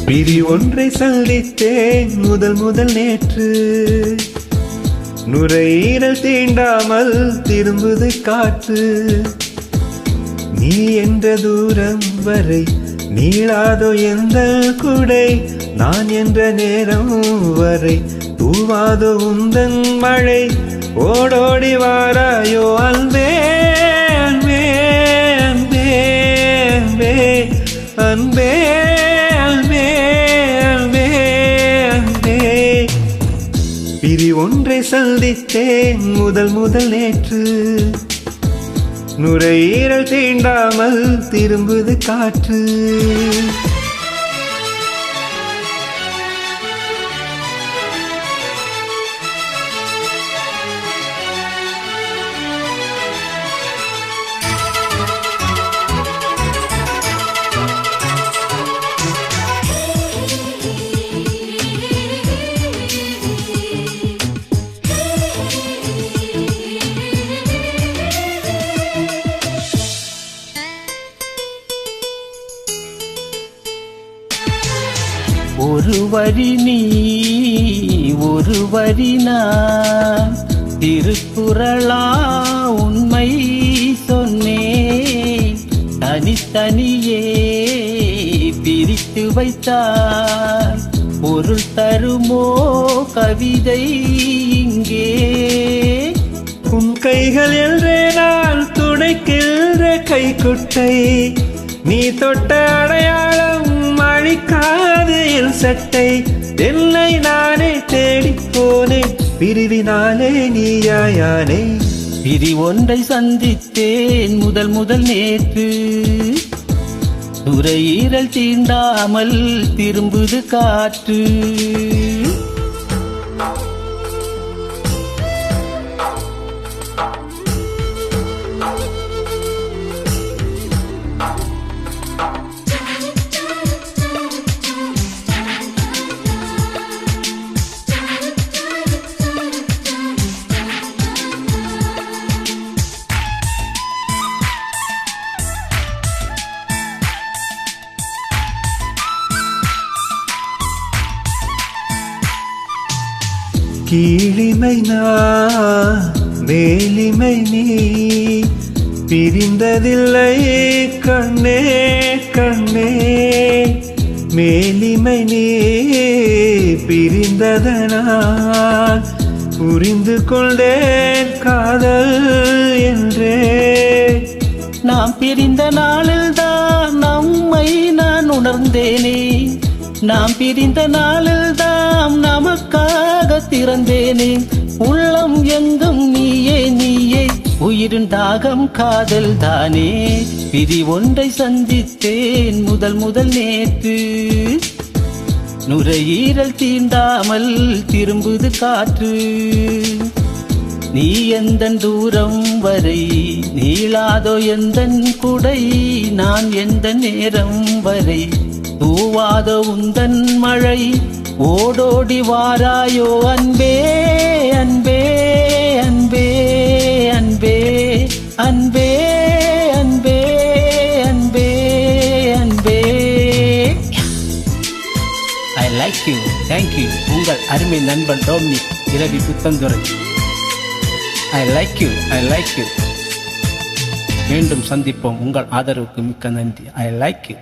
பிரி ஒன்றை சந்தித்தேன் முதல் நேற்று. நுரையீரல் தீண்டாமல் திரும்புது காற்று. நீ என்ற தூரம் வரை நீளாதோ எந்த குடை. நான் என்ற நேரம் வரை தூவாதோ உந்தன் மழை. ஓடோடி வாராயோ அன்பே அன்பே அன்பே அன்பே அன்பே பிரி ஒன்றை சந்தித்தேன் முதல் நேற்று. நுரையீரல் தீண்டாமல் திரும்புது காற்று. ஒரு வரி நீ ஒரு வரி நான், திருக்குறளா உண்மை சொன்னேன். தனித்தனியே பிரித்து வைத்தார் பொருள் தருமோ கவிதை இங்கே. உன் கைகள் என்றே நான் துடைக்கின்ற கைக்குட்டை. நீ தொட்ட அடையாளம் அழிக்காது என் சட்டை. என்னை நானே தேடி போனேன் பிரிவினாலே நீயாயானே. பிரி ஒன்றை சந்தித்தேன் முதல் நேற்று. நுரையீரல் தீண்டாமல் திரும்புது காற்று. கீழிமை நான் மேலிமை நீ, பிரிந்ததில்லை கண்ணே கண்ணே. மேலிமை நீ பிரிந்ததனால் புரிந்து கொண்டேன் காதல் என்றே. நாம் பிரிந்த நாளில்தான் நம்மை நான் உணர்ந்தேனே. நாம் பிரிந்த நாளில்தான் நமக்காக திறந்தேனே. உள்ளம் எங்கும் நீயே நீயே, உயிரின் தாகம் காதல் தானே. பிரி ஒன்றை சந்தித்தேன் முதல் நேற்று. நுரையீரல் தீண்டாமல் திரும்புது காற்று. நீ எந்தன் தூரம் வரை நீளாதோ எந்தன் குடை. நான் எந்த நேரம் வரை தூவாதோ உந்தன் மழை. ஓடோடி வாராயோ அன்பே அன்பே அன்பே அன்பே அன்பே அன்பே அன்பே அன்பே. I like you. தேங்க்யூ. உங்கள் அருமை நண்பன் Dominic Ravi Puthanthurai. I like you. I like you. மீண்டும் சந்திப்போம். உங்கள் ஆதரவுக்கு மிக்க நன்றி. I like you.